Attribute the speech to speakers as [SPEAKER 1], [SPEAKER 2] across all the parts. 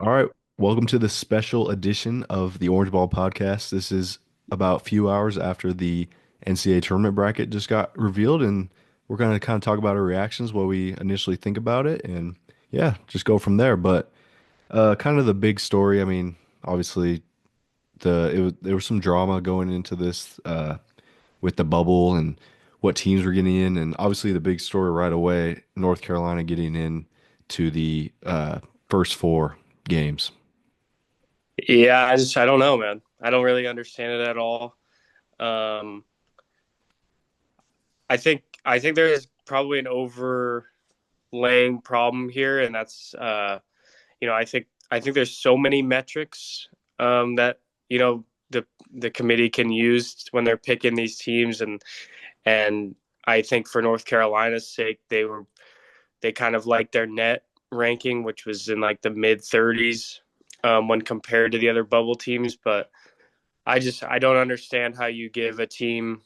[SPEAKER 1] All right, welcome to the special edition of the Orange Ball podcast. This is about a few hours after the NCAA tournament bracket just got revealed, and we're going to kind of talk about our reactions, what we initially think about it, and yeah, just go from there. But kind of the big story. I mean, obviously there was some drama going into this with the bubble and what teams were getting in, and obviously the big story right away, North Carolina getting in to the first four games.
[SPEAKER 2] Yeah, I don't know, man. I don't really understand it at all. Um, I think there is probably an overlaying problem here, and that's I think there's so many metrics that you know the committee can use when they're picking these teams, and I think for North Carolina's sake, they kind of like their net ranking, which was in like the mid 30s when compared to the other bubble teams, but I don't understand how you give a team,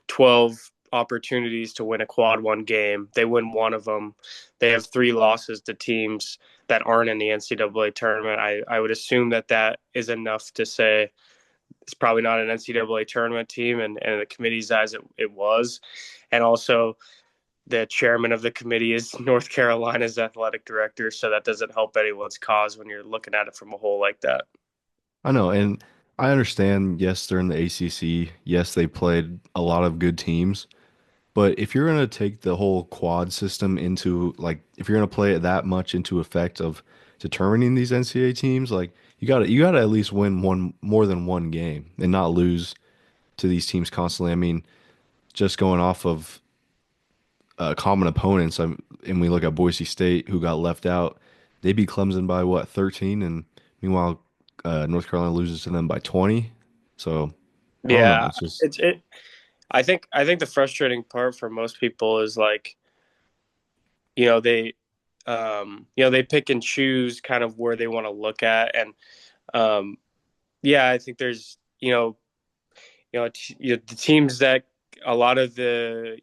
[SPEAKER 2] 12 opportunities to win a quad one game. They win one of them. They have three losses to teams that aren't in the NCAA tournament. I would assume that that is enough to say it's probably not an NCAA tournament team, and the committee's eyes it was. And also, the chairman of the committee is North Carolina's athletic director, so that doesn't help anyone's cause when you're looking at it from a whole like that.
[SPEAKER 1] I know, and I understand, yes, they're in the ACC. Yes, they played a lot of good teams. But if you're going to take the whole quad system into, like, if you're going to play it that much into effect of determining these NCAA teams, like, you got to at least win one more than one game and not lose to these teams constantly. I mean, just going off of common opponents, and we look at Boise State, who got left out. They beat Clemson by what, 13, and meanwhile, North Carolina loses to them by 20. So I don't know.
[SPEAKER 2] Yeah,
[SPEAKER 1] It's just
[SPEAKER 2] it's it. I think the frustrating part for most people is like you know they they pick and choose kind of where they want to look at, and um, yeah, I think there's the teams that a lot of the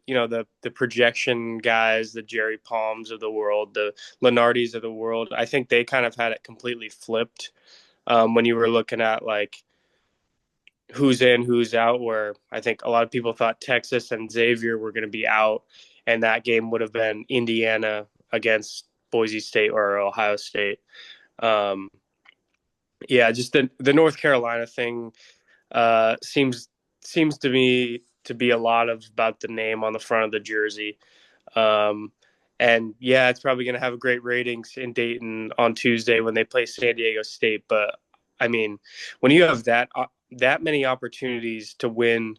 [SPEAKER 2] projection guys, the Jerry Palms of the world, the Lenardis of the world. I think they kind of had it completely flipped when you were looking at like who's in, who's out. Where I think a lot of people thought Texas and Xavier were going to be out, and that game would have been Indiana against Boise State or Ohio State. Um, yeah, just the North Carolina thing seems to me to be a lot of about the name on the front of the jersey. Um, and yeah, it's probably going to have great ratings in Dayton on Tuesday when they play San Diego State. But I mean, when you have that many opportunities to win,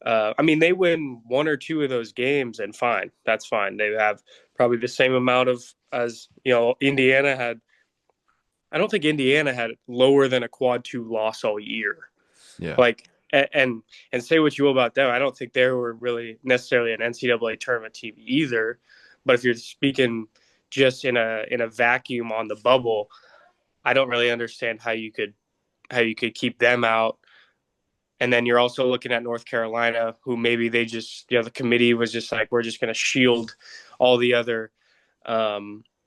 [SPEAKER 2] I mean, they win one or two of those games, and fine, that's fine. They have probably the same amount of as Indiana had. I don't think Indiana had lower than a quad two loss all year.
[SPEAKER 1] yeah.
[SPEAKER 2] Like and say what you will about them, I don't think they were really necessarily an NCAA tournament team either. But if you're speaking just in a vacuum on the bubble, I don't really understand how you could keep them out. And then you're also looking at North Carolina, who maybe they just the committee was just like we're just going to shield all the other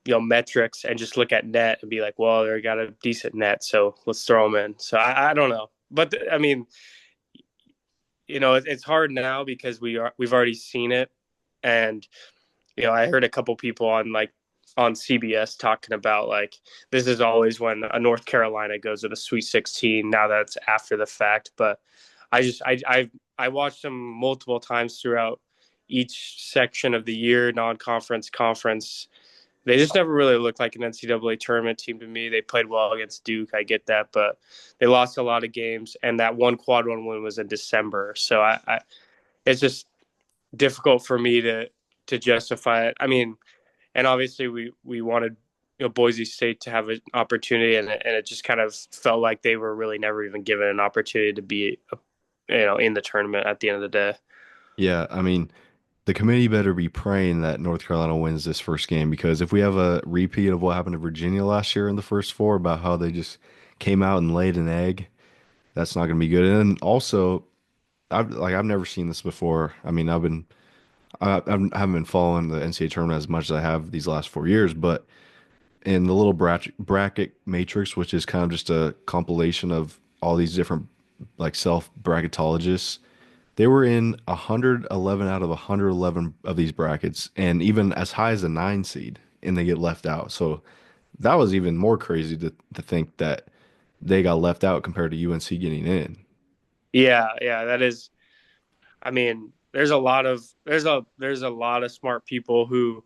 [SPEAKER 2] metrics and just look at net and be like, well, they got a decent net, so let's throw them in. So I don't know, but I mean, it's hard now because we've already seen it, and I heard a couple people on CBS talking about like this is always when a North Carolina goes to the Sweet 16. Now that's after the fact, but I watched them multiple times throughout each section of the year, non-conference, conference. They just never really looked like an NCAA tournament team to me. They played well against Duke, I get that, but they lost a lot of games, and that one quad one win was in December. So it's just difficult for me to justify it. I mean, and obviously we wanted Boise State to have an opportunity, and it just kind of felt like they were really never even given an opportunity to be in the tournament at the end of the day.
[SPEAKER 1] Yeah, I mean, the committee better be praying that North Carolina wins this first game because if we have a repeat of what happened to Virginia last year in the first four about how they just came out and laid an egg, that's not going to be good. And also, I've never seen this before. I mean, I haven't been following the NCAA tournament as much as I have these last 4 years, but in the little bracket matrix, which is kind of just a compilation of all these different like self bracketologists. They were in 111 out of 111 of these brackets, and even as high as a 9 seed, and they get left out. So that was even more crazy to think that they got left out compared to UNC getting in.
[SPEAKER 2] Yeah, yeah, that is. I mean, there's a lot of smart people who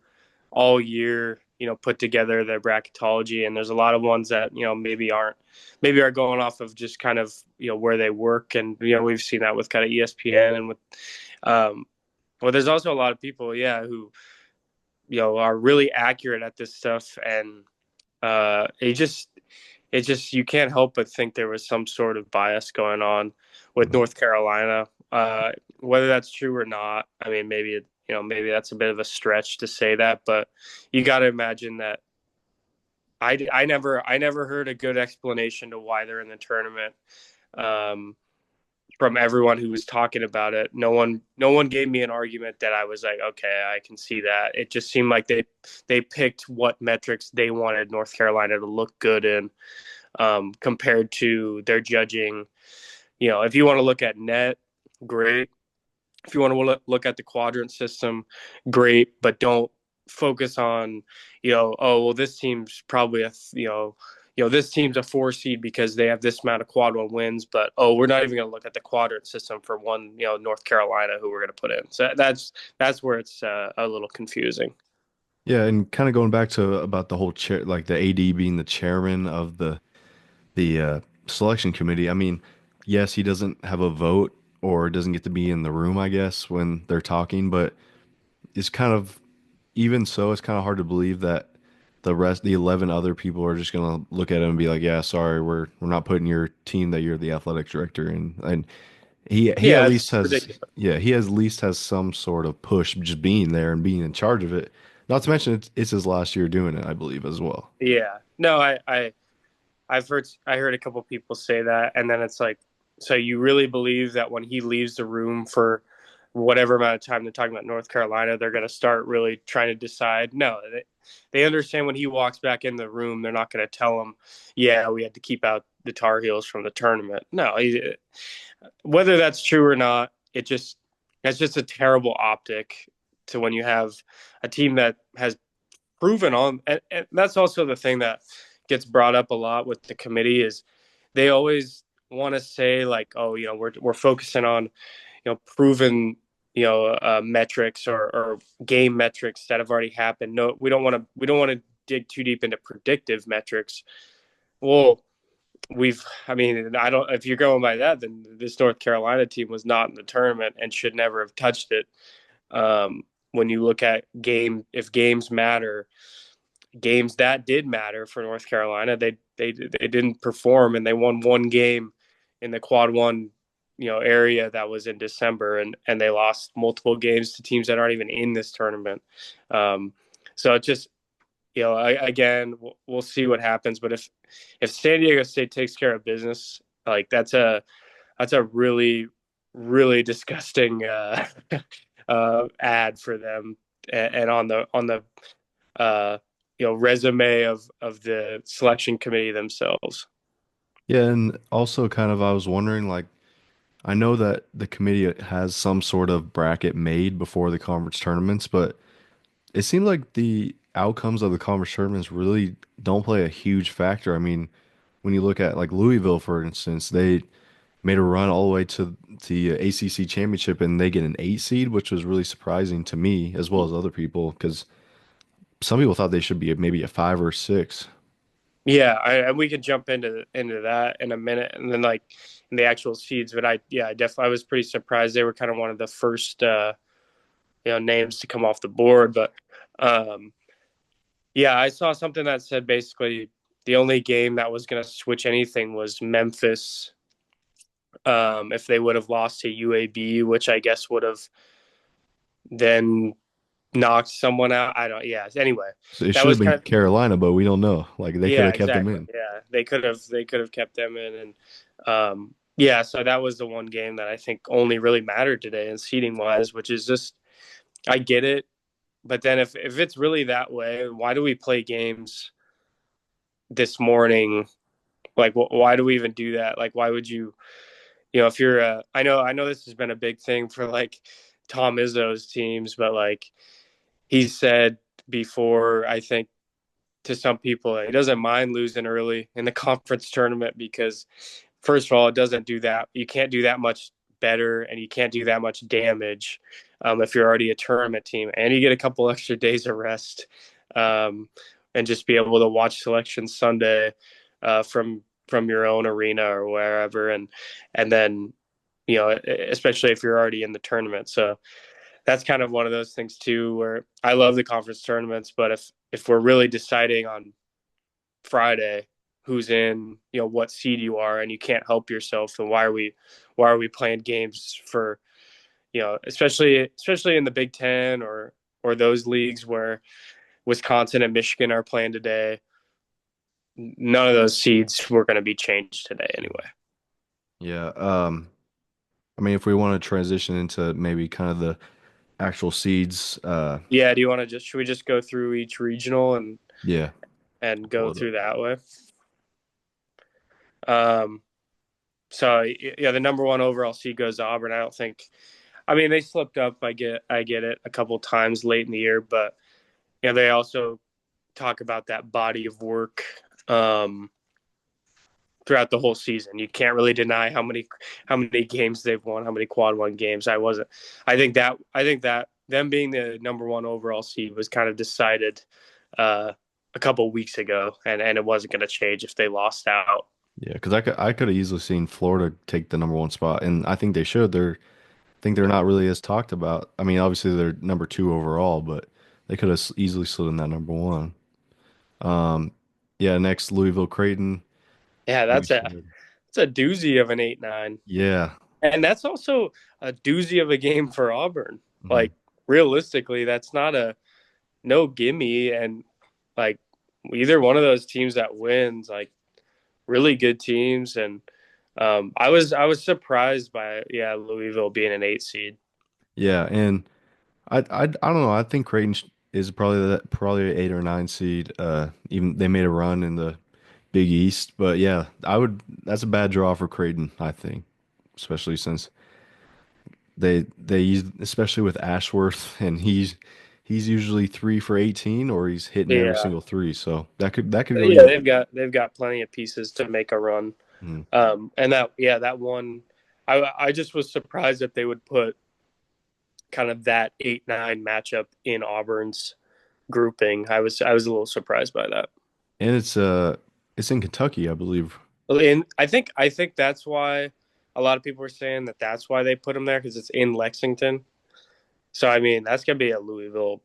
[SPEAKER 2] all year, put together their bracketology, and there's a lot of ones that maybe are going off of just kind of where they work, and we've seen that with kind of ESPN and with um, well, there's also a lot of people, yeah, who are really accurate at this stuff, and it just you can't help but think there was some sort of bias going on with North Carolina. Whether that's true or not, I mean, maybe that's a bit of a stretch to say that, but you got to imagine that. I never heard a good explanation to why they're in the tournament. Um, from everyone who was talking about it, no one gave me an argument that I was like, okay, I can see that. It just seemed like they picked what metrics they wanted North Carolina to look good in, compared to their judging. If you want to look at net, great. If you want to look at the quadrant system, great, but don't focus on, oh well, this team's probably this team's a 4 seed because they have this amount of quad one wins, but oh, we're not even going to look at the quadrant system for one, North Carolina who we're going to put in. So that's where it's a little confusing.
[SPEAKER 1] Yeah, and kind of going back to about the whole chair, like the AD being the chairman of the selection committee. I mean, yes, he doesn't have a vote or doesn't get to be in the room, I guess, when they're talking, but it's kind of even so, it's kind of hard to believe that the 11 other people are just gonna look at him and be like, "Yeah, sorry, we're not putting your team that you're the athletic director in." And he at
[SPEAKER 2] Yeah,
[SPEAKER 1] least
[SPEAKER 2] it's
[SPEAKER 1] has
[SPEAKER 2] ridiculous.
[SPEAKER 1] yeah, he at least has some sort of push just being there and being in charge of it. Not to mention it's his last year doing it, I believe, as well.
[SPEAKER 2] Yeah, no, I heard a couple people say that, and then it's like, so you really believe that when he leaves the room for whatever amount of time they're talking about North Carolina, they're going to start really trying to decide? No, they understand when he walks back in the room, they're not going to tell him, yeah, we had to keep out the Tar Heels from the tournament. No, whether that's true or not, that's just a terrible optic to when you have a team that has proven on, and that's also the thing that gets brought up a lot with the committee is they always want to say like, oh, we're focusing on proven metrics or game metrics that have already happened. No, we don't want to dig too deep into predictive metrics. Well, I mean, I don't, if you're going by that, then this North Carolina team was not in the tournament and should never have touched it. When you look at if games matter, games that did matter for North Carolina, they didn't perform, and they won one game in the quad one area that was in December, and they lost multiple games to teams that aren't even in this tournament. So it just, again, we'll see what happens. But if San Diego State takes care of business, like that's a really really disgusting ad for them, and on the uh, resume of the selection committee themselves.
[SPEAKER 1] Yeah, and also kind of I was wondering like I know that the committee has some sort of bracket made before the conference tournaments, but it seemed like the outcomes of the conference tournaments really don't play a huge factor. I mean, when you look at like Louisville, for instance, they made a run all the way to the ACC championship and they get an 8 seed, which was really surprising to me as well as other people because some people thought they should be maybe a 5 or 6.
[SPEAKER 2] Yeah, and we could jump into that in a minute, and then like in the actual seeds. But I definitely I was pretty surprised they were kind of one of the first names to come off the board. But um, yeah, I saw something that said basically the only game that was going to switch anything was Memphis. If they would have lost to UAB, which I guess would have then knocked someone out. I don't. Yeah. Anyway,
[SPEAKER 1] So it
[SPEAKER 2] that
[SPEAKER 1] should have
[SPEAKER 2] was
[SPEAKER 1] been
[SPEAKER 2] kind of.
[SPEAKER 1] Carolina, but we don't know. Like they could
[SPEAKER 2] Yeah,
[SPEAKER 1] have kept them
[SPEAKER 2] exactly.
[SPEAKER 1] in.
[SPEAKER 2] Yeah, they could have kept them in, and yeah. So that was the one game that I think only really mattered today in seating wise, which is just I get it, but then if it's really that way, why do we play games this morning, like, why do we even do that? Like, why would you, if you're I know this has been a big thing for like Tom Izzo's teams, but like he said before, I think to some people, he doesn't mind losing early in the conference tournament because, first of all, it doesn't do that. You can't do that much better, and you can't do that much damage if you're already a tournament team, and you get a couple extra days of rest, um, and just be able to watch Selection Sunday from your own arena or wherever, and then especially if you're already in the tournament. So that's kind of one of those things too, where I love the conference tournaments, but if we're really deciding on Friday who's in, what seed you are, and you can't help yourself, then why are we playing games for, especially in the Big Ten or those leagues where Wisconsin and Michigan are playing today. None of those seeds were going to be changed today anyway.
[SPEAKER 1] Yeah. I mean, if we want to transition into maybe kind of the actual seeds,
[SPEAKER 2] Yeah, do you want to should we just go through each regional
[SPEAKER 1] yeah,
[SPEAKER 2] and
[SPEAKER 1] pull
[SPEAKER 2] go
[SPEAKER 1] it up.
[SPEAKER 2] through that way? Um, So yeah, the number one overall seed goes to Auburn. I don't think. I mean, they slipped up. I get it a couple times late in the year, but they also talk about that body of work um, throughout the whole season. You can't really deny how many games they've won, how many quad one games. I wasn't. I think that them being the number one overall seed was kind of decided uh, a couple weeks ago, and it wasn't going to change if they lost out.
[SPEAKER 1] Yeah, because I could have easily seen Florida take the number one spot, and I think they should. Think they're not really as talked about. I mean, obviously they're number two overall, but they could have easily slid in that number one. Um, yeah, next Louisville Creighton.
[SPEAKER 2] Yeah,
[SPEAKER 1] Like we
[SPEAKER 2] that's
[SPEAKER 1] said.
[SPEAKER 2] a doozy of an 8-9.
[SPEAKER 1] Yeah.
[SPEAKER 2] And that's also a doozy of a game for Auburn.
[SPEAKER 1] Mhm.
[SPEAKER 2] Like realistically, that's not a no gimme. And like either one of those teams that wins, like really good teams. And I was surprised by Louisville being an 8 seed.
[SPEAKER 1] Yeah, and I don't know. I think Creighton is probably an 8 or 9 seed. Even they made a run in the Big East, but yeah, I would. That's a bad draw for Creighton, I think, especially since they use, especially with Ashworth, and he's usually 3 for 18, or he's hitting every
[SPEAKER 2] Yeah,
[SPEAKER 1] single three. So that could go
[SPEAKER 2] yeah,
[SPEAKER 1] either.
[SPEAKER 2] they've got plenty of pieces to make a run.
[SPEAKER 1] Mm.
[SPEAKER 2] And that one, I just was surprised that they would put kind of that 8-9 matchup in Auburn's grouping. I was a little surprised by that.
[SPEAKER 1] And it's in Kentucky, I believe.
[SPEAKER 2] And I think that's why a lot of people are saying that that's why they put him there because it's in Lexington. So I mean that's gonna be a Louisville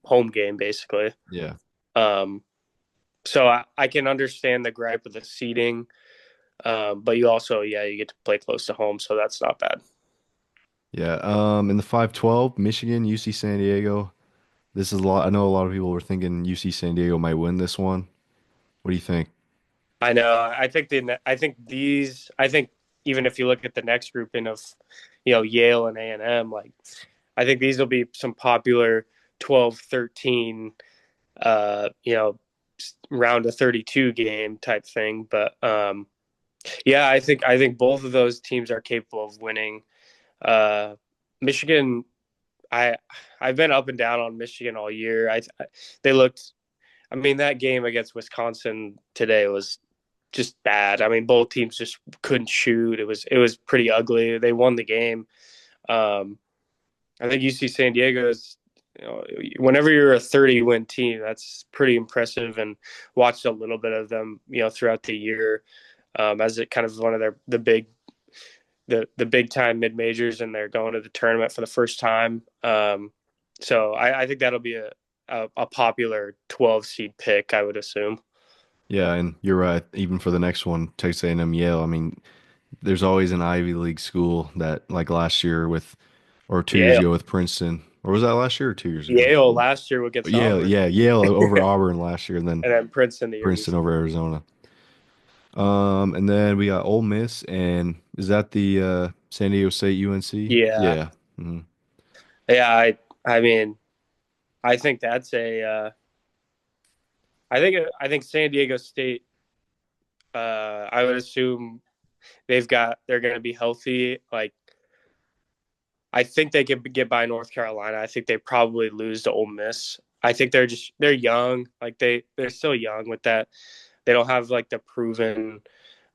[SPEAKER 2] home game basically.
[SPEAKER 1] Yeah.
[SPEAKER 2] Um, so I can understand the gripe of the seating, but you also you get to play close to home, so that's not bad.
[SPEAKER 1] Yeah. In the 5-12, Michigan, UC San Diego. This is a lot. I know a lot of people were thinking UC San Diego might win this one. What do you think?
[SPEAKER 2] I know. I think even if you look at the next grouping of Yale and A&M, like I think these will be some popular 12-13 round of 32 game type thing. But yeah, I think both of those teams are capable of winning. Uh, Michigan, I I've been up and down on Michigan all year. They looked. I mean, that game against Wisconsin today was just bad. I mean, both teams just couldn't shoot. It was pretty ugly. They won the game. Um, I think UC San Diego is, whenever you're a 30 win team, that's pretty impressive. And watched a little bit of them, throughout the year, as it kind of one of the big time mid majors, and they're going to the tournament for the first time. So I think that'll be a popular 12 seed pick, I would assume.
[SPEAKER 1] Yeah, and you're right. Even for the next one, Texas A&M Yale. I mean, there's always an Ivy League school that, like last year with, or 2 years
[SPEAKER 2] Yale,
[SPEAKER 1] ago with Princeton, or was that last year or 2 years ago?
[SPEAKER 2] Yale last year
[SPEAKER 1] But
[SPEAKER 2] against
[SPEAKER 1] Yale,
[SPEAKER 2] Auburn,
[SPEAKER 1] yeah, Yale over Auburn last year, and then
[SPEAKER 2] and then Princeton the year
[SPEAKER 1] Princeton
[SPEAKER 2] before.
[SPEAKER 1] over Arizona. And then we got Ole Miss, and is that the San Diego State UNC?
[SPEAKER 2] Yeah,
[SPEAKER 1] Yeah. Hmm.
[SPEAKER 2] yeah. I mean, I think that's I think San Diego State. I would assume they're going to be healthy. Like I think they can get by North Carolina. I think they probably lose to Ole Miss. I think they're young. Like they're still young with that. They don't have like the proven.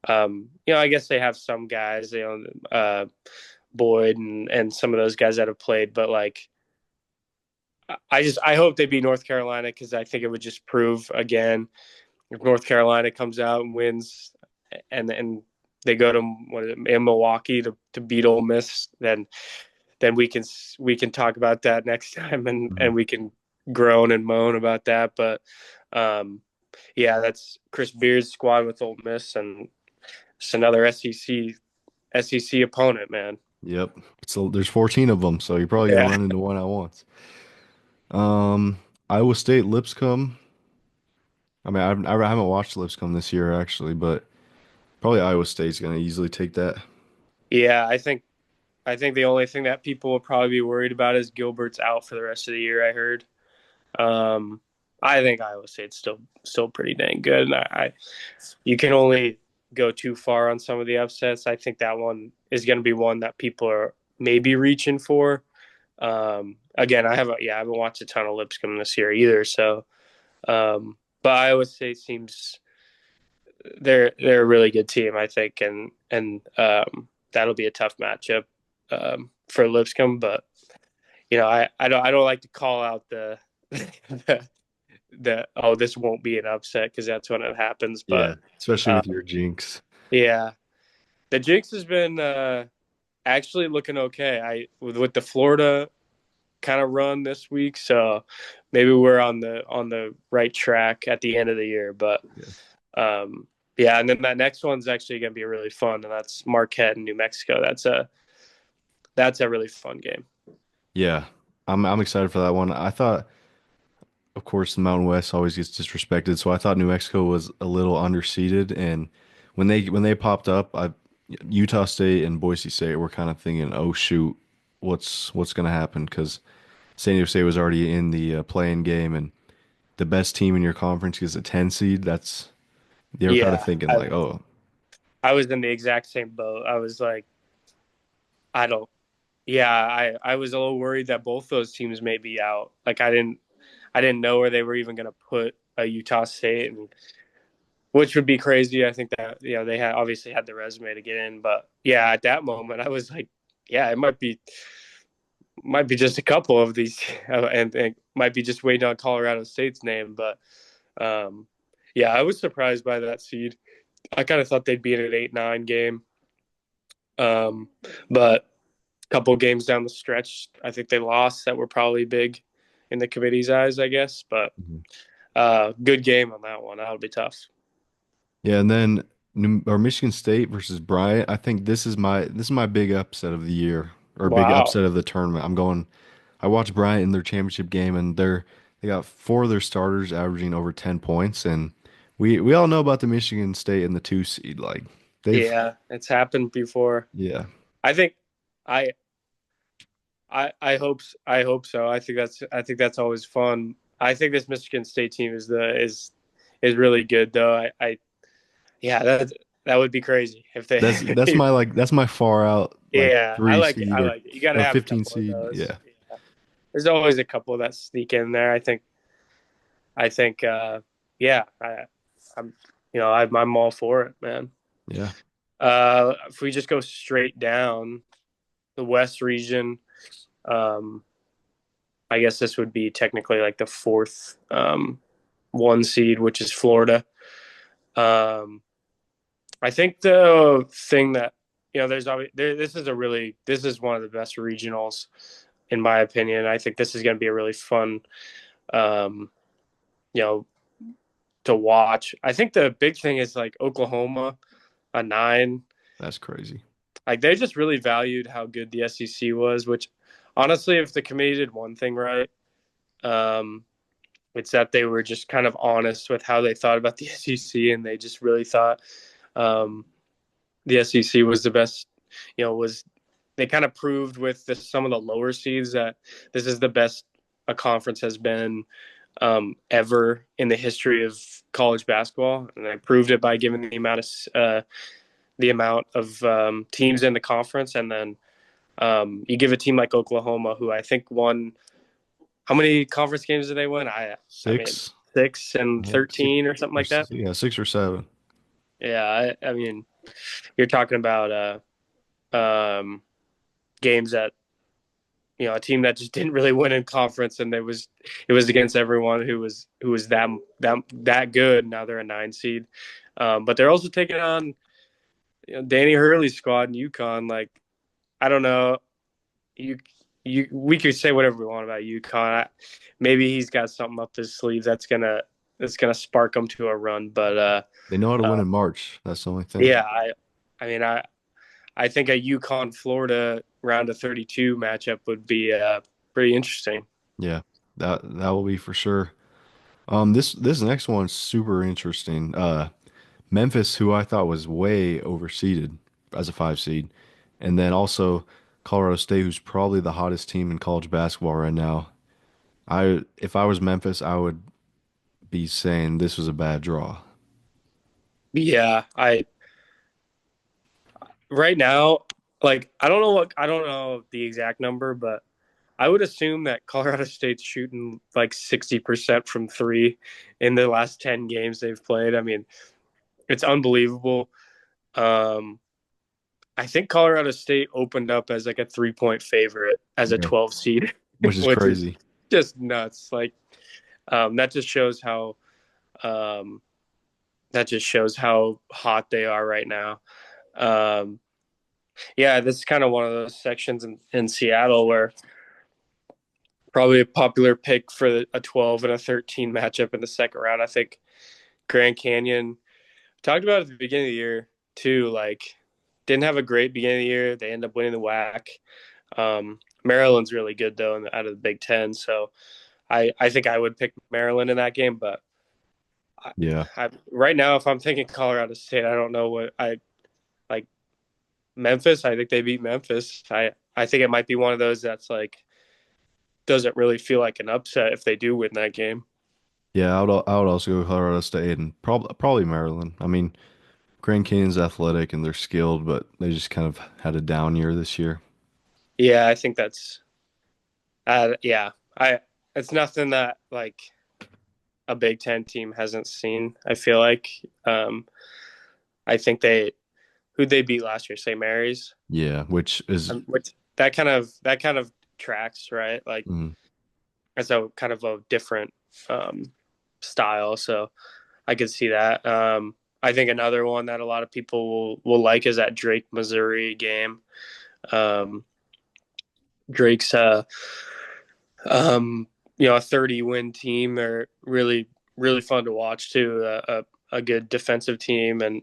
[SPEAKER 2] I guess they have some guys. Boyd and some of those guys that have played, but like I hope they beat North Carolina because I think it would just prove again if North Carolina comes out and wins and they go to in Milwaukee to beat Ole Miss, then we can talk about that next time and
[SPEAKER 1] Mhm.
[SPEAKER 2] we can groan and moan about that. But um, yeah, that's Chris Beard's squad with Ole Miss and it's another SEC opponent, man.
[SPEAKER 1] Yep. So there's 14 of them, so you're probably gonna
[SPEAKER 2] Yeah.
[SPEAKER 1] run into one at once. Iowa State Lipscomb. I mean, I haven't watched Lipscomb this year actually, but probably Iowa State's gonna easily take that.
[SPEAKER 2] Yeah, I think the only thing that people will probably be worried about is Gilbert's out for the rest of the year. I heard. Um, I think Iowa State's still pretty dang good. And you can only go too far on some of the upsets. I think that one is going to be one that people are maybe reaching for. Again, I haven't watched a ton of Lipscomb this year either. So, but Iowa State seems they're a really good team, I think, and that'll be a tough matchup for Lipscomb. But I don't like to call out the, the this won't be an upset because that's when it happens.
[SPEAKER 1] Yeah,
[SPEAKER 2] But
[SPEAKER 1] especially with your
[SPEAKER 2] um,
[SPEAKER 1] jinx.
[SPEAKER 2] yeah, the Jinx has been actually looking okay. I with the Florida kind of run this week, so maybe we're on the right track at the end of the year. But
[SPEAKER 1] Yeah.
[SPEAKER 2] um, yeah, and then that next one's actually going to be really fun, and that's Marquette in New Mexico. That's a really fun game.
[SPEAKER 1] Yeah. I'm excited for that one. I thought, of course, the Mountain West always gets disrespected, so I thought New Mexico was a little underseeded, and when they popped up, Utah State and Boise State were kind of thinking, "Oh shoot, what's gonna happen?" Because San Diego State was already in the playing game, and the best team in your conference is a 10 seed. That's they were kind of
[SPEAKER 2] Yeah,
[SPEAKER 1] thinking
[SPEAKER 2] I
[SPEAKER 1] like, "Oh,
[SPEAKER 2] I was in the exact same boat. I was like, I don't. Yeah, I was a little worried that both those teams may be out. Like I didn't know where they were even going to put a Utah State, and which would be crazy. I think that they had obviously had the resume to get in, but yeah, at that moment I was like, yeah, it might be just a couple of these, and might be just waiting on Colorado State's name. But um, yeah, I was surprised by that seed. I kind of thought they'd be in an 8-9 game, um, but a couple games down the stretch, I think they lost that were probably big in the committee's eyes, I guess. But
[SPEAKER 1] mhm."
[SPEAKER 2] good game on that one. That'll be tough.
[SPEAKER 1] Yeah." And then Michigan State versus Bryant. I think this is my big upset of the year or big
[SPEAKER 2] Wow.
[SPEAKER 1] upset of the tournament. I'm going. I watched Bryant in their championship game, and they got four of their starters averaging over 10 points, and we all know about the Michigan State and the two seed. Like they've
[SPEAKER 2] Yeah, it's happened before.
[SPEAKER 1] yeah.
[SPEAKER 2] I think I I hope so. I think that's always fun. I think this Michigan State team is really good though. I yeah, that would be crazy if they
[SPEAKER 1] That's my far out like
[SPEAKER 2] Yeah, I
[SPEAKER 1] three
[SPEAKER 2] like it. I
[SPEAKER 1] seed or
[SPEAKER 2] like it. You got to
[SPEAKER 1] or
[SPEAKER 2] have a
[SPEAKER 1] 15
[SPEAKER 2] couple of
[SPEAKER 1] seed.
[SPEAKER 2] those.
[SPEAKER 1] Yeah.
[SPEAKER 2] Yeah. There's always a couple that sneak in there. I think yeah, I'm I'm all for it, man.
[SPEAKER 1] Yeah.
[SPEAKER 2] If we just go straight down the West region, um, I guess this would be technically like the fourth one seed, which is Florida. Um, I think the thing that there's always this is one of the best regionals in my opinion. I think this is going to be a really fun, um, you know, to watch. I think the big thing is like Oklahoma, a 9.
[SPEAKER 1] That's crazy.
[SPEAKER 2] Like they just really valued how good the SEC was. Which, honestly, if the committee did one thing right, um, it's that they were just kind of honest with how they thought about the SEC, and they just really thought um, the SEC was the best. Was they kind of proved with some of the lower seeds that this is the best a conference has been ever in the history of college basketball, and they proved it by giving the amount of teams in the conference, and then you give a team like Oklahoma, who I think won how many conference games did they win? I mean
[SPEAKER 1] Six.
[SPEAKER 2] 6 and 13 or something like that.
[SPEAKER 1] Yeah, 6 or 7.
[SPEAKER 2] Yeah, I mean you're talking about games that a team that just didn't really win in conference, and it was against everyone who was that good. Now they're a 9 seed, but they're also taking on Danny Hurley's squad in UConn. Like I don't know, you we could say whatever we want about UConn. Maybe he's got something up his sleeve that's gonna spark him to a run. But
[SPEAKER 1] They know how to win
[SPEAKER 2] uh,
[SPEAKER 1] in March. That's the only thing.
[SPEAKER 2] yeah, I mean I think a UConn Florida round of 32 matchup would be pretty interesting.
[SPEAKER 1] Yeah, that will be for sure. This next one's super interesting. Memphis, who I thought was way overseeded as a 5 seed, and then also Colorado State, who's probably the hottest team in college basketball right now. If I was Memphis, I would be saying this was a bad draw.
[SPEAKER 2] Yeah, I right now, like I don't know the exact number, but I would assume that Colorado State's shooting like 60% from three in the last 10 games they've played. I mean, it's unbelievable. Um, I think Colorado State opened up as like a 3-point favorite as a
[SPEAKER 1] Yeah,
[SPEAKER 2] 12 seed,
[SPEAKER 1] which is
[SPEAKER 2] which is
[SPEAKER 1] crazy.
[SPEAKER 2] just nuts. Like that just shows how um, hot they are right now. Um, yeah, this is kind of one of those sections in Seattle where probably a popular pick for a 12 and a 13 matchup in the second round. I think Grand Canyon talked about at the beginning of the year too. Like, didn't have a great beginning of the year. They end up winning the WAC. Maryland's really good though, out of the Big Ten. So I think I would pick Maryland in that game. But
[SPEAKER 1] Yeah.
[SPEAKER 2] right now, if I'm thinking Colorado State, I don't know what I like. Memphis, I think they beat Memphis. I think it might be one of those that's like doesn't really feel like an upset if they do win that game.
[SPEAKER 1] Yeah, I would also go Colorado State and probably Maryland. I mean, Grand Canyon's athletic and they're skilled, but they just kind of had a down year this year.
[SPEAKER 2] Yeah, I think that's yeah. I It's nothing that like a Big Ten team hasn't seen. I feel like I think who'd they beat last year? St. Mary's,
[SPEAKER 1] Yeah, which is
[SPEAKER 2] which that kind of tracks, right? Like
[SPEAKER 1] mm,
[SPEAKER 2] it's a kind of a different um, style, so I could see that. I think another one that a lot of people will like is that Drake Missouri game. Um, Drake's um, a 30-win team. They're really fun to watch too. A good defensive team, and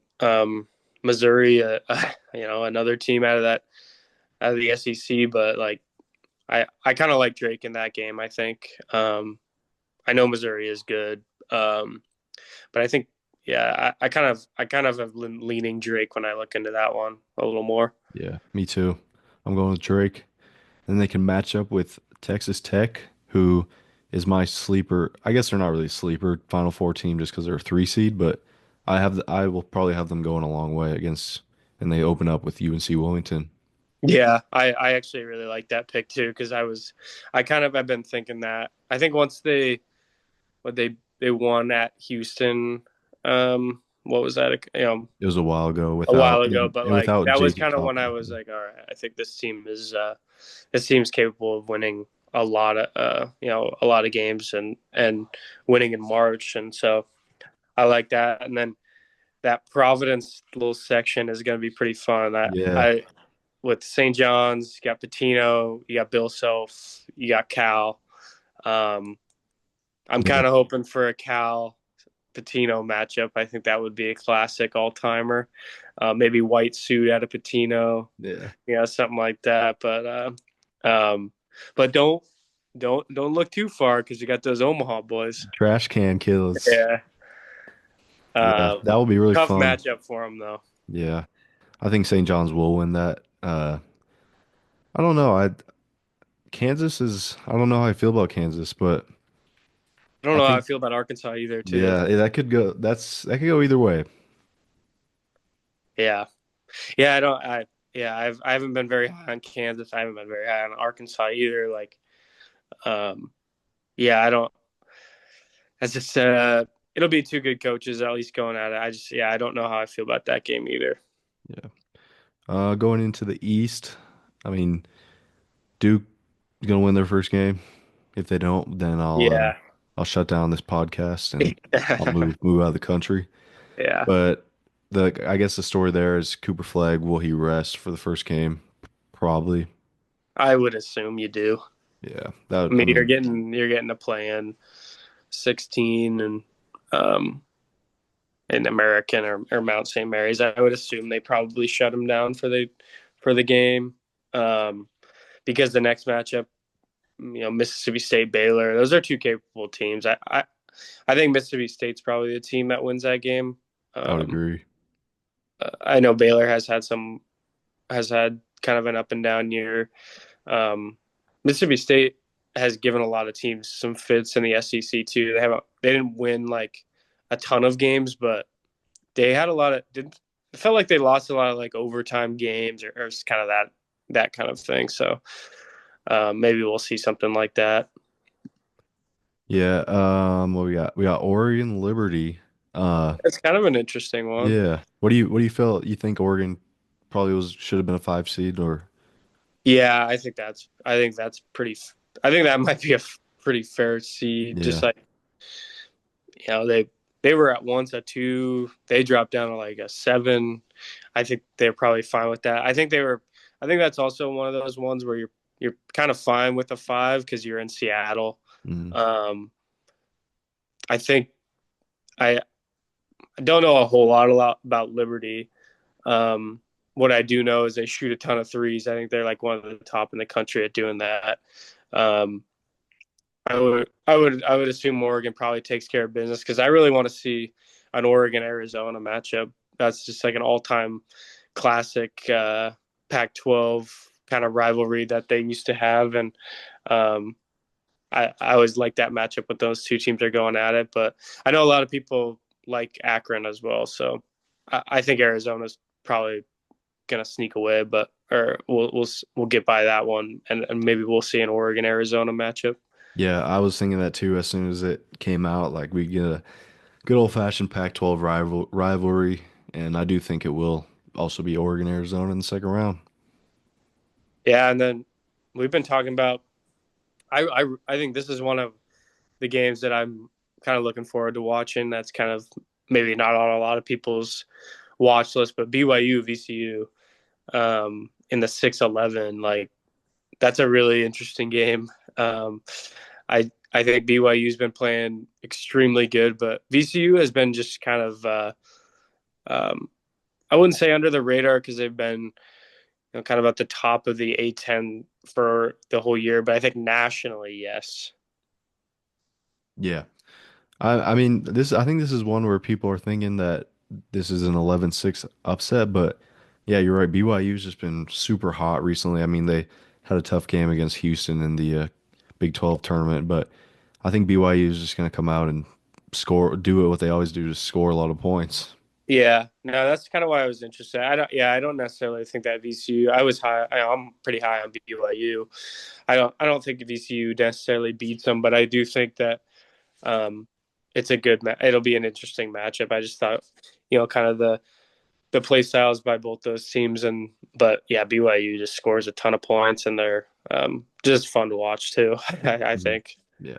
[SPEAKER 2] Missouri, another team out of the SEC. But like I kind of like Drake in that game. I think I know Missouri is good, but I think yeah, I kind of have leaning Drake when I look into that one a little more.
[SPEAKER 1] yeah, me too. I'm going with Drake. Then they can match up with Texas Tech, who is my sleeper. I guess they're not really a sleeper Final Four team just because they're a 3 seed, but I will probably have them going a long way against, and they open up with UNC Wilmington.
[SPEAKER 2] Yeah, I actually really like that pick too because I kind of have been thinking that I think once they won at Houston, what was that?
[SPEAKER 1] It was a while ago
[SPEAKER 2] A while
[SPEAKER 1] without
[SPEAKER 2] ago, but
[SPEAKER 1] and
[SPEAKER 2] like
[SPEAKER 1] without
[SPEAKER 2] that was
[SPEAKER 1] J.P.
[SPEAKER 2] kind of when I
[SPEAKER 1] Cotton.
[SPEAKER 2] was like, all right, I think this team's capable of winning a lot of a lot of games and winning in March, and so I like that. And then that Providence little section is going to be pretty fun.
[SPEAKER 1] Yeah,
[SPEAKER 2] I with St. John's, you got Patino, you got Bill Self, you got Cal. Um, I'm
[SPEAKER 1] yeah,
[SPEAKER 2] kind of hoping for a Cal Patino matchup. I think that would be a classic all timer. Maybe white suit out of Patino,
[SPEAKER 1] yeah.
[SPEAKER 2] something like that. Um, but don't look too far because you got those Omaha boys.
[SPEAKER 1] Trash can kills.
[SPEAKER 2] Yeah.
[SPEAKER 1] Yeah,
[SPEAKER 2] Uh,
[SPEAKER 1] that will be really
[SPEAKER 2] Tough
[SPEAKER 1] fun.
[SPEAKER 2] matchup for them though.
[SPEAKER 1] Yeah, I think St. John's will win that. I don't know. I don't know how I feel about Kansas, but
[SPEAKER 2] I don't
[SPEAKER 1] I
[SPEAKER 2] know how I
[SPEAKER 1] think
[SPEAKER 2] feel about Arkansas either, too.
[SPEAKER 1] yeah, that could go either way.
[SPEAKER 2] Yeah. Yeah, I don't I yeah, I haven't been very high on Kansas. I haven't been very high on Arkansas either. Like, um, yeah, I don't. That's just it'll be two good coaches at least going at it. I don't know how I feel about that game either.
[SPEAKER 1] Yeah. Going into the East, I mean, Duke is gonna win their first game. If they don't, then
[SPEAKER 2] Yeah.
[SPEAKER 1] I'll shut down this podcast and I'll move out of the country.
[SPEAKER 2] Yeah.
[SPEAKER 1] But I guess the story there is Cooper Flag, will he rest for the first game? Probably.
[SPEAKER 2] I would assume you do.
[SPEAKER 1] Yeah.
[SPEAKER 2] I
[SPEAKER 1] That I
[SPEAKER 2] mean,
[SPEAKER 1] mean,
[SPEAKER 2] you're getting to play in 16 and um in American or Mount St. Mary's. I would assume they probably shut him down for the game. Um because the next matchup, Mississippi State, Baylor, those are two capable teams. I think Mississippi State's probably the team that wins that game.
[SPEAKER 1] I would
[SPEAKER 2] Um,
[SPEAKER 1] agree.
[SPEAKER 2] I know Baylor has had kind of an up and down year. Um, Mississippi State has given a lot of teams some fits in the SEC too. They didn't win like a ton of games, but they had a lot of. It felt like they lost a lot of like overtime games or kind of that kind of thing. So maybe we'll see something like that.
[SPEAKER 1] Yeah, what we got? We got Oregon Liberty. Uh
[SPEAKER 2] It's kind of an interesting one.
[SPEAKER 1] yeah. What do you feel you think Oregon probably was should have been a 5 seed or
[SPEAKER 2] Yeah, I think that's pretty. I think that might be a pretty fair seed. Just
[SPEAKER 1] yeah.
[SPEAKER 2] like they were at once a 2, they dropped down to like a 7. I think they're probably fine with that. I think they were. I think that's also one of those ones where you're kind of fine with a 5 because you're in Seattle.
[SPEAKER 1] Mm,
[SPEAKER 2] Um, I think I I don't know a whole lot about Liberty. Um, what I do know is they shoot a ton of threes. I think they're like one of the top in the country at doing that. Um, I would assume Oregon probably takes care of business because I really want to see an Oregon Arizona matchup. That's just like an all time classic Pac-12 kind of rivalry that they used to have, and um, I always like that matchup with those two teams are going at it. But I know a lot of people like Akron as well, so I think Arizona's probably gonna sneak away, but or we'll get by that one, and maybe we'll see an Oregon Arizona matchup.
[SPEAKER 1] yeah, I was thinking that too as soon as it came out. Like we get a good old fashioned Pac-12 rivalry, and I do think it will also be Oregon Arizona in the second round.
[SPEAKER 2] Yeah, and then we've been talking about. I think this is one of the games that I'm kind of looking forward to watching. That's kind of maybe not on a lot of people's watch list, but BYU VCU in the 6-11, like that's a really interesting game. I think BYU's been playing extremely good, but VCU has been just kind of um, I wouldn't say under the radar because they've been kind of at the top of the A10 for the whole year, but I think nationally, yes.
[SPEAKER 1] Yeah. I mean I think this is one where people are thinking that this is an 11-6 upset, but yeah, you're right. BYU's just been super hot recently. I mean, they had a tough game against Houston in the Big 12 tournament, but I think BYU is just going to come out and do it what they always do, just score a lot of points.
[SPEAKER 2] Yeah, no, that's kind of why I was interested. I don't necessarily think that VCU. I'm pretty high on BYU. I don't think VCU necessarily beats them, but I do think that um, it'll be an interesting matchup. I just thought, kind of the play styles by both those teams, but yeah, BYU just scores a ton of points, and they're just fun to watch too. I
[SPEAKER 1] Mhm.
[SPEAKER 2] think.
[SPEAKER 1] Yeah.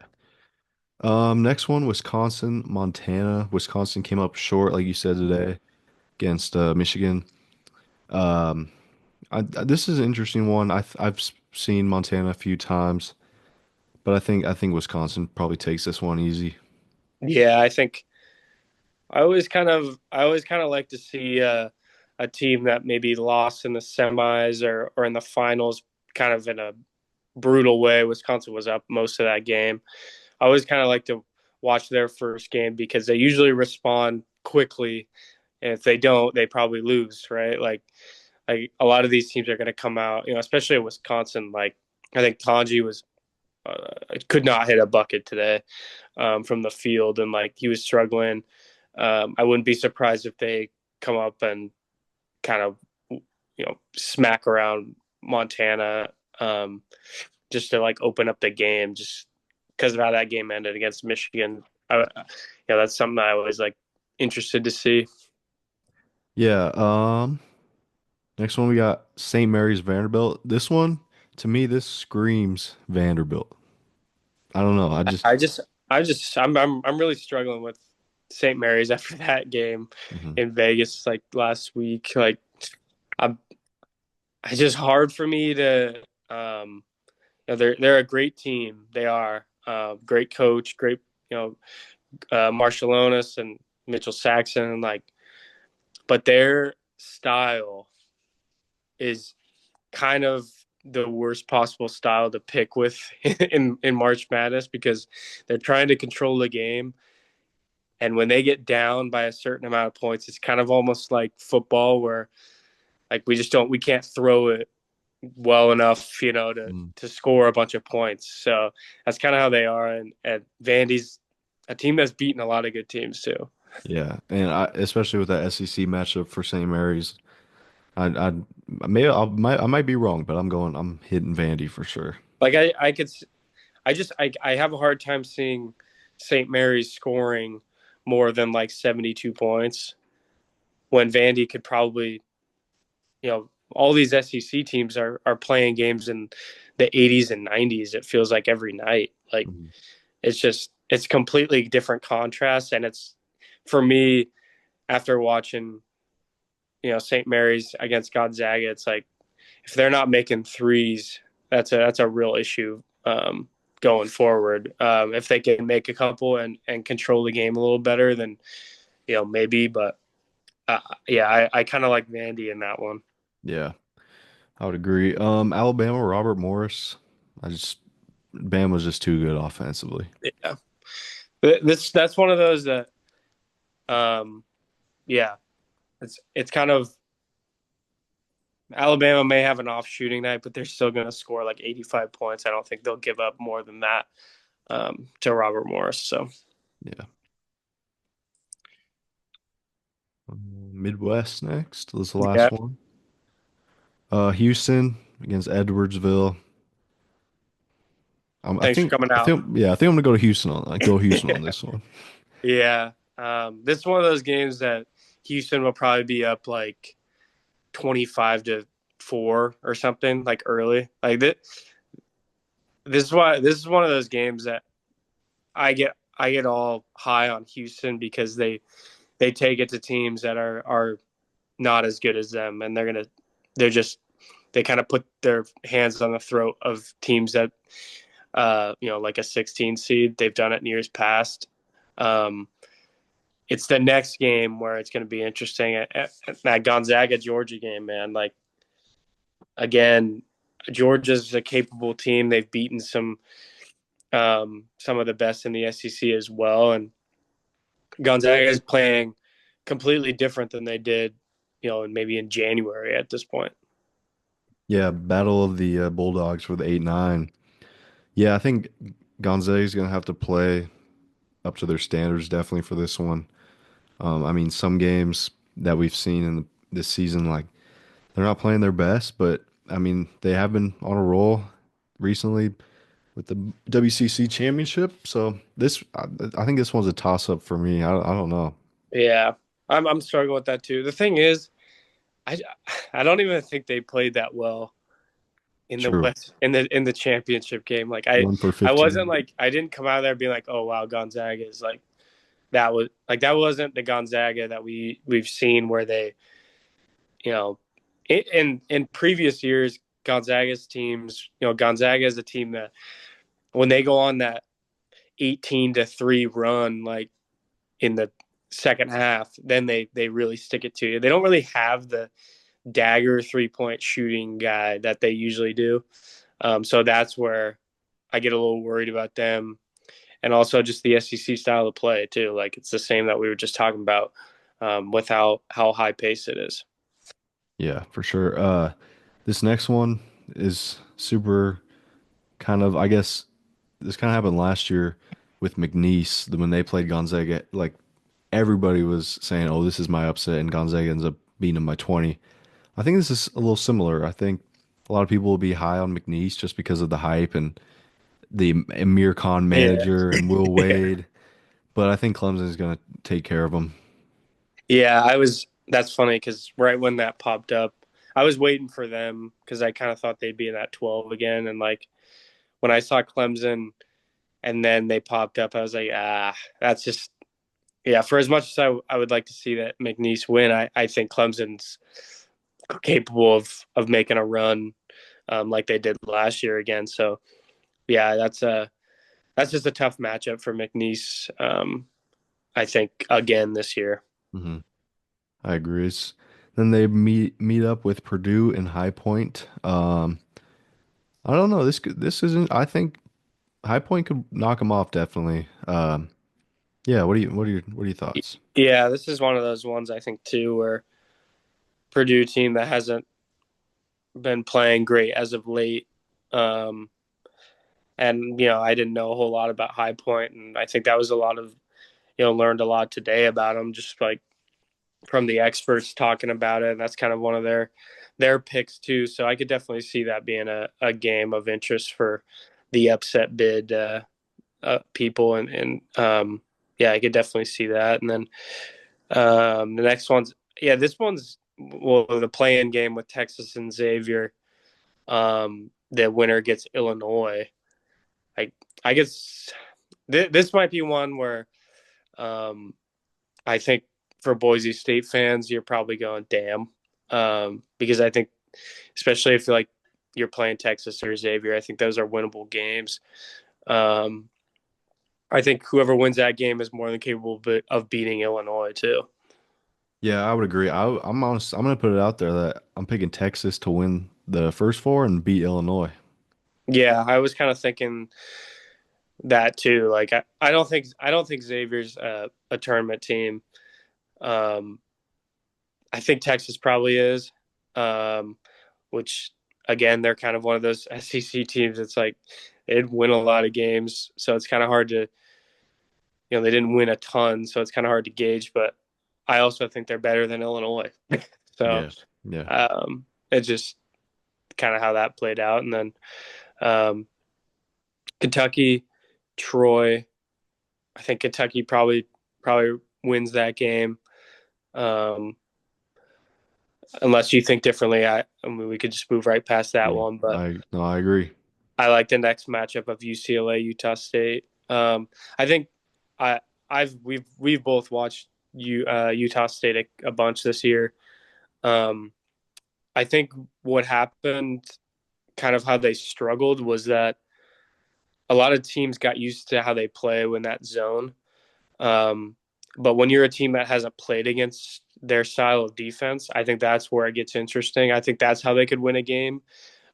[SPEAKER 1] Next one, Wisconsin, Montana. Wisconsin came up short, like you said today, against Michigan. Um, this is an interesting one. I've seen Montana a few times, but I think Wisconsin probably takes this one easy.
[SPEAKER 2] Yeah, I think I always kind of like to see a team that maybe lost in the semis or in the finals, kind of in a brutal way. Wisconsin was up most of that game. I always kind of like to watch their first game because they usually respond quickly, and if they don't, they probably lose. Right? Like a lot of these teams are going to come out, especially at Wisconsin. Like I think Tanji was could not hit a bucket today from the field, and like he was struggling. I wouldn't be surprised if they come up and kind of smack around Montana just to like open up the game, just because of how that game ended against Michigan. That's something that I was like interested to see.
[SPEAKER 1] Yeah. Next one we got St. Mary's Vanderbilt. This one, to me, this screams Vanderbilt. I don't know.
[SPEAKER 2] I just, I'm really struggling with St. Mary's after that game
[SPEAKER 1] Mhm.
[SPEAKER 2] in Vegas like last week. Like, I'm, it's just hard for me to. They're a great team. They are great coach, great Marshallonis and Mitchell Saxon, like, but their style is kind of the worst possible style to pick with in March Madness because they're trying to control the game. And when they get down by a certain amount of points, it's kind of almost like football where like we can't throw it well enough,
[SPEAKER 1] Mm.
[SPEAKER 2] to score a bunch of points. So that's kind of how they are. And Vandy's a team that's beaten a lot of good teams too.
[SPEAKER 1] Yeah, and especially with that SEC matchup for St. Mary's, I maybe I might be wrong, but I'm hitting Vandy for sure.
[SPEAKER 2] Like I could, I have a hard time seeing St. Mary's scoring more than like 72 points when Vandy could probably, all these SEC teams are playing games in the 80s and 90s. It feels like every night. Like
[SPEAKER 1] Mhm.
[SPEAKER 2] it's completely different contrast, and it's for me after watching St. Mary's against Gonzaga. It's like if they're not making threes, that's a real issue going forward. If they can make a couple and control the game a little better, then maybe. But yeah, I kind of like Vandy in that one.
[SPEAKER 1] Yeah, I would agree. Alabama, Robert Morris. I just Bama's just too good offensively.
[SPEAKER 2] Yeah, that's one of those that um, yeah, it's kind of Alabama may have an off shooting night, but they're still going to score like 85 points. I don't think they'll give up more than that to Robert Morris. So
[SPEAKER 1] Yeah. Midwest next. This is the last
[SPEAKER 2] yeah,
[SPEAKER 1] one. Houston against Edwardsville.
[SPEAKER 2] thanks for coming out.
[SPEAKER 1] I think I'm gonna go to Houston go Houston on this one.
[SPEAKER 2] Yeah, this is one of those games that Houston will probably be up like 25-4 or something like early. Like this is one of those games that I get all high on Houston because they take it to teams that are not as good as them, and they're just they kind of put their hands on the throat of teams that like a 16 seed. They've done it in years past. Um, it's the next game where it's going to be interesting at that Gonzaga Georgia game, man. Like again, Georgia's a capable team. They've beaten some of the best in the SEC as well, and Gonzaga is playing completely different than they did, and maybe in January at this point.
[SPEAKER 1] Yeah, Battle of the Bulldogs for the 8-9. Yeah, I think Gonzaga's gonna have to play up to their standards definitely for this one. I mean, some games that we've seen this season, like they're not playing their best, but I mean, they have been on a roll recently with the WCC championship. So I think this one's a toss up for me. I don't know.
[SPEAKER 2] Yeah, I'm struggling with that too. The thing is, I I don't even think they played that well in the
[SPEAKER 1] True.
[SPEAKER 2] West in the championship game. Like
[SPEAKER 1] One for
[SPEAKER 2] I wasn't
[SPEAKER 1] 15.
[SPEAKER 2] like I didn't come out of there being like, oh wow, Gonzaga is like that wasn't the Gonzaga that we've seen where they you know in previous years Gonzaga's teams, Gonzaga is a team that when they go on that 18-3 run, like in the second half, then they really stick it to you. They don't really have the dagger 3-point shooting guy that they usually do. So that's where I get a little worried about them, and also just the SEC style of play too. Like it's the same that we were just talking about with how high pace it is.
[SPEAKER 1] Yeah, for sure. This next one is super kind of, I guess. this kind of happened last year with McNeese when they played Gonzaga. Like everybody was saying, "Oh, this is my upset," and Gonzaga ends up beating them by 20. I think this is a little similar. I think a lot of people will be high on McNeese just because of the hype and the Amir Khan
[SPEAKER 2] Yeah.
[SPEAKER 1] manager and Will
[SPEAKER 2] Yeah.
[SPEAKER 1] Wade. But I think Clemson is going to take care of them.
[SPEAKER 2] Yeah, that's funny because right when that popped up, I was waiting for them because I kind of thought they'd be in that 12 again. And like when I saw Clemson and then they popped up, I was like, that's just, yeah, for as much as I would like to see that McNeese win, I think Clemson's capable of making a run like they did last year again. So, yeah, that's just a tough matchup for McNeese, I think, again this year.
[SPEAKER 1] Hmm. I agree. Then they meet up with Purdue and High Point. I don't know. This isn't. I think High Point could knock them off definitely. Yeah. What are your thoughts?
[SPEAKER 2] Yeah, this is one of those ones I think too where Purdue team that hasn't been playing great as of late. Um, and I didn't know a whole lot about High Point, and I think that was a lot of learned a lot today about them, just like from the experts talking about it. And that's kind of one of their picks too. So I could definitely see that being a game of interest for the upset bid people, and yeah, I could definitely see that. And then the next one's this one's well the play-in game with Texas and Xavier. The winner gets Illinois. I I guess this might be one where um, I think for Boise State fans, you're probably going damn, because I think especially if you're playing Texas or Xavier, I think those are winnable games. Um, I think whoever wins that game is more than capable of beating Illinois too.
[SPEAKER 1] Yeah, I would agree. I'm honest. I'm gonna put it out there that I'm picking Texas to win the first four and beat Illinois.
[SPEAKER 2] Yeah, I was kind of thinking that too. Like I don't think Xavier's a tournament team. Um, I think Texas probably is, um, which again they're kind of one of those SEC teams. It's like they'd win a lot of games, so it's kind of hard to they didn't win a ton, so it's kind of hard to gauge. But I also think they're better than Illinois, so
[SPEAKER 1] Yeah, yeah,
[SPEAKER 2] it's just kind of how that played out. And then um, Kentucky, Troy. I think Kentucky probably wins that game. Um, unless you think differently, I mean, we could just move right past that
[SPEAKER 1] yeah.
[SPEAKER 2] one. But
[SPEAKER 1] I no, I agree.
[SPEAKER 2] I like the next matchup of UCLA Utah State. I think I we've both watched Utah State a bunch this year. Um, I think what happened, kind of how they struggled, was that a lot of teams got used to how they play when that zone. Um, but when you're a team that hasn't played against their style of defense, I think that's where it gets interesting. I think that's how they could win a game.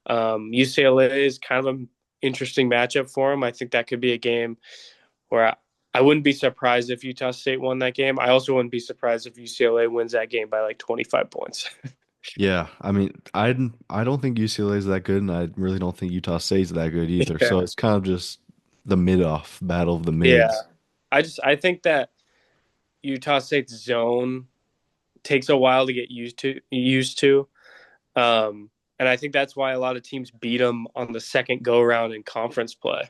[SPEAKER 2] UCLA is kind of an interesting matchup for them. I think that could be a game where I wouldn't be surprised if Utah State won that game. I also wouldn't be surprised if UCLA wins that game by like 25 points.
[SPEAKER 1] Yeah, I mean, I don't think UCLA is that good, and I really don't think Utah State's that good either. So
[SPEAKER 2] Yeah.
[SPEAKER 1] it's kind of just the mid-off battle of the
[SPEAKER 2] Yeah.
[SPEAKER 1] mids.
[SPEAKER 2] I think that Utah State's zone takes a while to get used to. And I think that's why a lot of teams beat them on the second go round in conference play.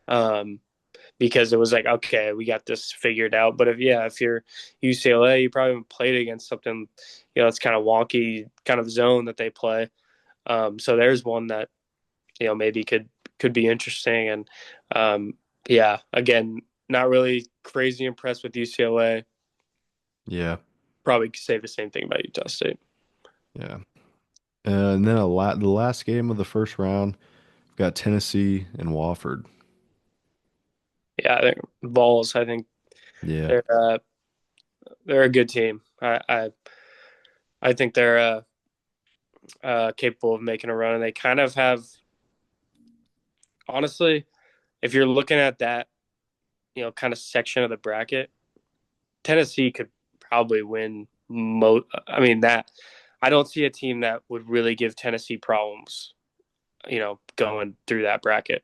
[SPEAKER 2] Um, because it was like, okay, we got this figured out. But if you're UCLA, you probably haven't played against something, it's kind of wonky kind of zone that they play. So there's one that, maybe could be interesting. And um, yeah, again, not really crazy impressed with UCLA.
[SPEAKER 1] Yeah,
[SPEAKER 2] Probably say the same thing about Utah State.
[SPEAKER 1] yeah. And then the last game of the first round, we've got Tennessee and Wofford.
[SPEAKER 2] Yeah, I think Vols. I think
[SPEAKER 1] Yeah,
[SPEAKER 2] they're uh, they're a good team. I think they're capable of making a run, and they kind of have. Honestly, if you're looking at that, kind of section of the bracket, Tennessee could probably win. I mean that. I don't see a team that would really give Tennessee problems. Going through that bracket.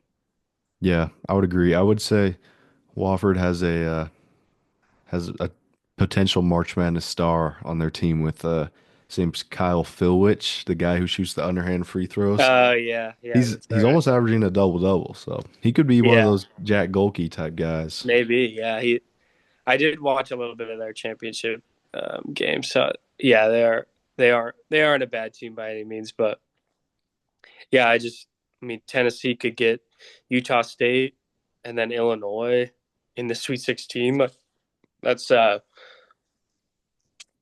[SPEAKER 1] Yeah, I would agree. I would say Wofford has a potential March Madness star on their team with his name's Kyle Filwich, the guy who shoots the underhand free throws.
[SPEAKER 2] Yeah, yeah,
[SPEAKER 1] He's
[SPEAKER 2] that's
[SPEAKER 1] he's
[SPEAKER 2] right.
[SPEAKER 1] almost averaging a double double, so he could be one of
[SPEAKER 2] Yeah,
[SPEAKER 1] those Jack Golke type guys.
[SPEAKER 2] maybe. Yeah, I did watch a little bit of their championship game. So yeah, they aren't a bad team by any means, but yeah, I mean Tennessee could get Utah State and then Illinois in the Sweet 16. That's uh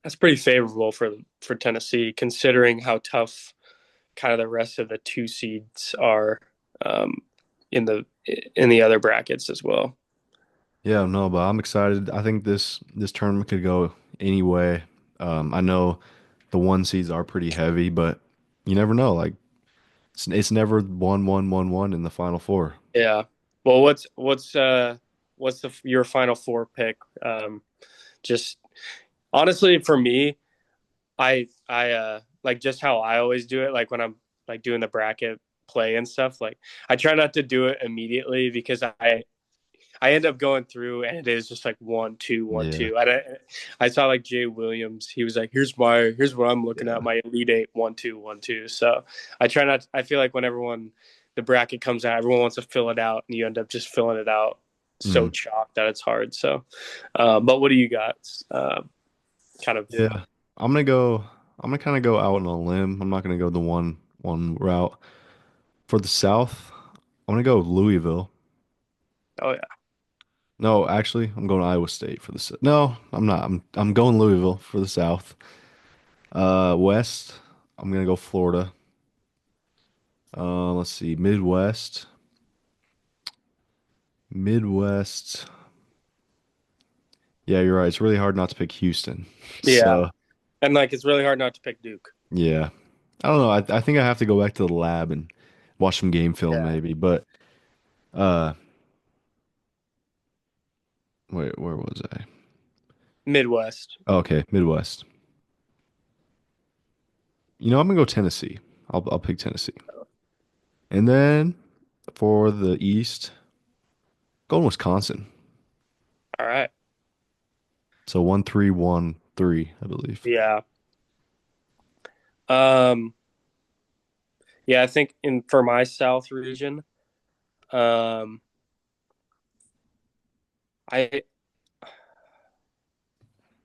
[SPEAKER 2] that's pretty favorable for Tennessee considering how tough kind of the rest of the two seeds are um, in the other brackets as well.
[SPEAKER 1] Yeah, no, but I'm excited. I think this tournament could go any way. I know the one seeds are pretty heavy, but you never know. Like it's never 1-1-1-1 in the final four.
[SPEAKER 2] Yeah. Well, what's your final four pick? Just honestly, for me, I like just how I always do it. Like when I'm like doing the bracket play and stuff. Like I try not to do it immediately because I end up going through and it is just like one, two, one,
[SPEAKER 1] Yeah,
[SPEAKER 2] two. I saw like Jay Williams. He was like, here's what I'm looking at
[SPEAKER 1] yeah.
[SPEAKER 2] my Elite Eight, one, two, one, two. So I try not, I feel like when the bracket comes out, everyone wants to fill it out and you end up just filling it out so
[SPEAKER 1] Mm.
[SPEAKER 2] chalk that it's hard. So, but what do you got? Kind of,
[SPEAKER 1] Yeah. I'm gonna go. I'm gonna kind of go out on a limb. I'm not gonna go the one route for the South. I'm gonna go Louisville.
[SPEAKER 2] oh yeah.
[SPEAKER 1] No, actually, I'm going Iowa State for the No, I'm not. I'm going Louisville for the South. West, I'm gonna go Florida. Let's see, Midwest. Midwest. Yeah, you're right. It's really hard not to pick Houston.
[SPEAKER 2] Yeah.
[SPEAKER 1] So,
[SPEAKER 2] And like, it's really hard not to pick Duke.
[SPEAKER 1] yeah. I don't know. I think I have to go back to the lab and watch some game film
[SPEAKER 2] Yeah.
[SPEAKER 1] maybe. But uh wait, where was I?
[SPEAKER 2] Midwest.
[SPEAKER 1] Oh, okay, Midwest. You know, I'm gonna go Tennessee. I'll pick Tennessee. And then for the East, going Wisconsin.
[SPEAKER 2] All right.
[SPEAKER 1] So 1-3-1-3, I believe.
[SPEAKER 2] Yeah. Um, yeah, I think in for my South region, um, I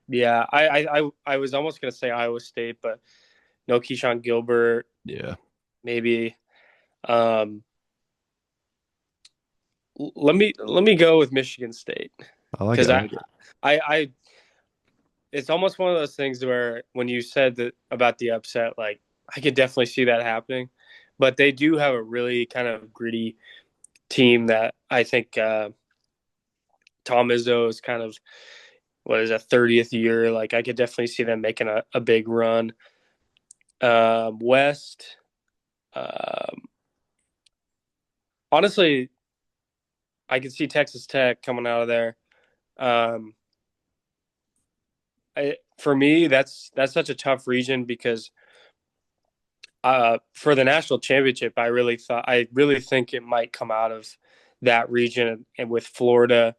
[SPEAKER 2] yeah, I was almost gonna say Iowa State, but no Keyshawn Gilbert,
[SPEAKER 1] Yeah,
[SPEAKER 2] maybe. Um, let me go with Michigan State
[SPEAKER 1] I like it.
[SPEAKER 2] because
[SPEAKER 1] I like it.
[SPEAKER 2] I it's almost one of those things where when you said that about the upset, like I could definitely see that happening, but they do have a really kind of gritty team that I think Tom Izzo is kind of what is a 30th year. Like I could definitely see them making a big run. West, um, honestly, I could see Texas Tech coming out of there. Um, for me, that's such a tough region because for the national championship, I really think it might come out of that region and with Florida,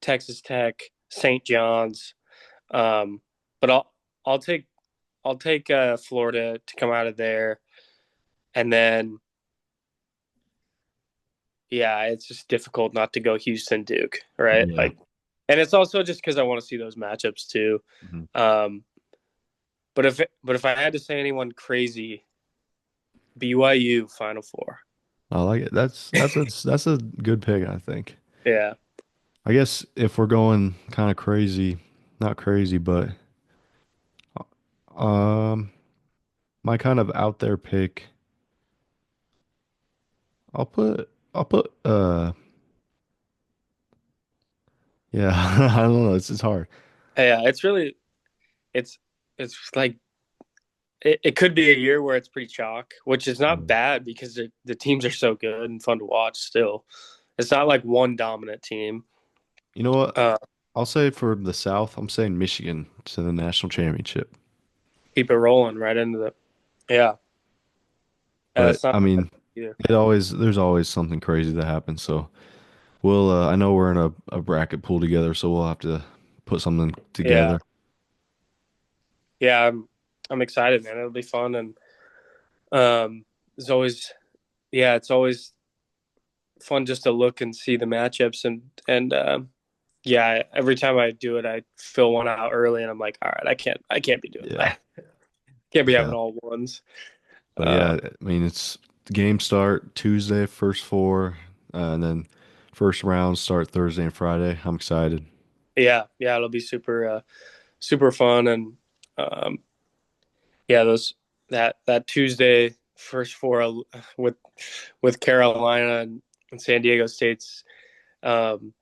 [SPEAKER 2] Texas Tech, St. John's. Um, but I'll take I'll take Florida to come out of there, and then yeah, it's just difficult not to go Houston Duke, right?
[SPEAKER 1] Yeah.
[SPEAKER 2] Like, and it's also just because I want to see those matchups too.
[SPEAKER 1] Mhm.
[SPEAKER 2] Um, but if I had to say anyone crazy, BYU Final Four.
[SPEAKER 1] I like it. That's a good pick, I think.
[SPEAKER 2] Yeah,
[SPEAKER 1] I guess if we're going kind of crazy, not crazy, but um my kind of out there pick, I'll put yeah, I don't know, it's hard.
[SPEAKER 2] yeah. It's it's like it could be a year where it's pretty chalk, which is not
[SPEAKER 1] Mm.
[SPEAKER 2] bad because the teams are so good and fun to watch. Still, it's not like one dominant team.
[SPEAKER 1] You know what?
[SPEAKER 2] Uh,
[SPEAKER 1] I'll say for the South, I'm saying Michigan to the national championship.
[SPEAKER 2] Keep it rolling right into the yeah.
[SPEAKER 1] But
[SPEAKER 2] That's not
[SPEAKER 1] I mean,
[SPEAKER 2] Yeah.
[SPEAKER 1] there's always something crazy that happens. So we'll I know we're in a bracket pool together, so we'll have to put something
[SPEAKER 2] Yeah.
[SPEAKER 1] together.
[SPEAKER 2] Yeah. I'm excited, man. It'll be fun. And it's always, yeah, it's always fun just to look and see the matchups. And yeah, every time I do it, I fill one out early and I'm like, all right, I can't be doing
[SPEAKER 1] Yeah.
[SPEAKER 2] that. Can't be having
[SPEAKER 1] Yeah.
[SPEAKER 2] all ones.
[SPEAKER 1] But yeah,
[SPEAKER 2] Um,
[SPEAKER 1] I mean it's game start Tuesday, first four, and then first round start Thursday and Friday. I'm excited.
[SPEAKER 2] yeah. Yeah. It'll be super fun. And, um, yeah, that Tuesday first four with Carolina and San Diego State's um,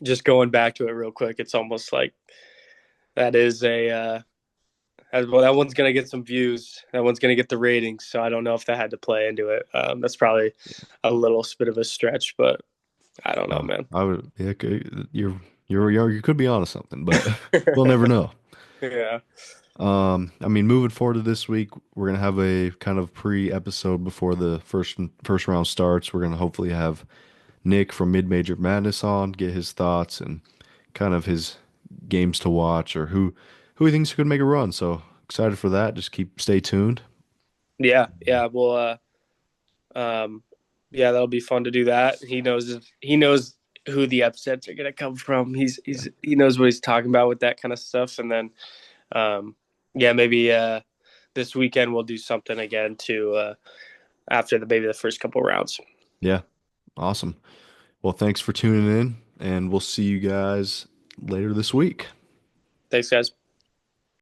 [SPEAKER 2] just going back to it real quick. It's almost like that is well, that one's gonna get some views. That one's gonna get the ratings. So I don't know if that had to play into it. That's probably a little bit of a stretch, but I don't know,
[SPEAKER 1] Oh,
[SPEAKER 2] man.
[SPEAKER 1] I would. Yeah, okay, you could be onto something, but we'll never know.
[SPEAKER 2] Yeah,
[SPEAKER 1] I mean, moving forward to this week, we're gonna have a kind of pre-episode before the first round starts. We're gonna hopefully have Nick from Mid Major Madness on, get his thoughts and kind of his games to watch or who he thinks could make a run. So excited for that. Just stay tuned.
[SPEAKER 2] yeah. Well, um, yeah, that'll be fun to do that. He knows who the upsets are gonna come from.
[SPEAKER 1] Yeah.
[SPEAKER 2] He knows what he's talking about with that kind of stuff. And then um, yeah, maybe this weekend we'll do something again to after maybe the first couple rounds.
[SPEAKER 1] Yeah. Awesome. Well, thanks for tuning in, and we'll see you guys later this week.
[SPEAKER 2] Thanks, guys.